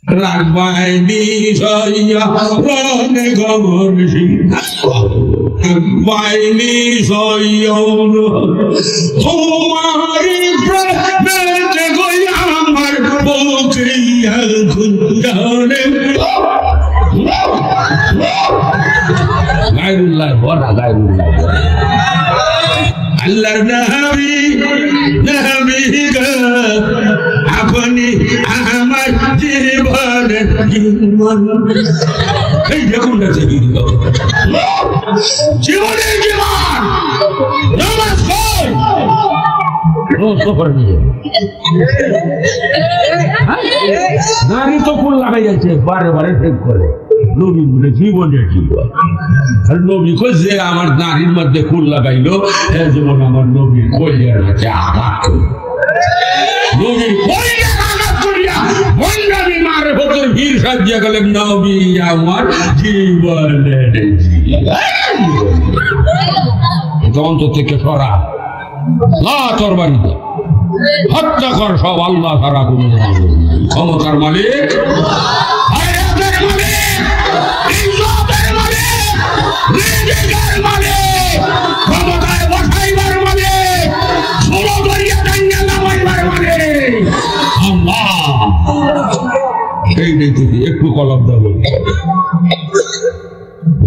রাখবাইনি সইয়া রনে গবর রাখবাইনি সইয়া তোমারি প্রেমেতে গইয়া আমার বকরিয়া খুঁজারে গায়রুল্লাহ বড়া গায়রুল্লাহ আল্লাহর নবী গো আপনি আমার জীবনের জীবন এই দেখুন না জীবনের জীবন নমস্কার নারী তো ফুল লাগাই যাচ্ছে বারে বারে ঠিক করে নবী বলে জীবনের জীবন আর নবী কই যে আমার নারীর মধ্যে ফুল লাগাইলো যেমন আমার নবীর কইয়ার কাছে আঘাত করল নবীর কইয়ার আঘাত করিয়া বন্ডামি মারে ভেতর ভিড় সাজিয়া গেলেন নবী আমার জীবনের অন্তর থেকে সরা না তোর বাড়িতে হত্যা কর সব আল্লাহ ছাড়া কোন ক্ষমতার মালিক ক্ষমতায় বসাইবার মানে শুরু করিয়া দাঙ্গা নামাইবার মানে আল্লাহ এই দেখি একটু কলম দেব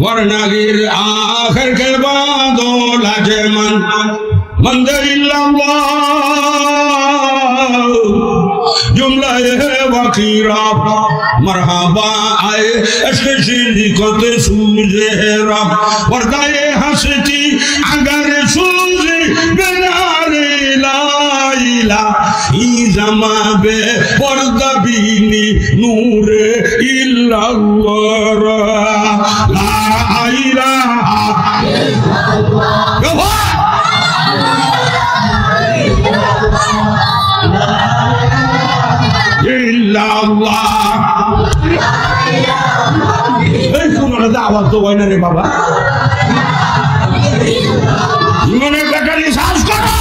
वरनागिर आखिर के बाद लाजे मन मंदिर जुमला वकीरा मरहबा आए शिकत सूझे रब वर्दाए हंसती अगर सूझे बेनारे लाइला ई जमा बे पर्दा बीनी नूर इल्लल्लाह ला इलाहा इल्लल्लाह তোমার দাওয়াত তো হয় না রে বাবা জীবনের ব্যাটারি সাজ করো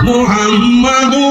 মুহাম্মাদুর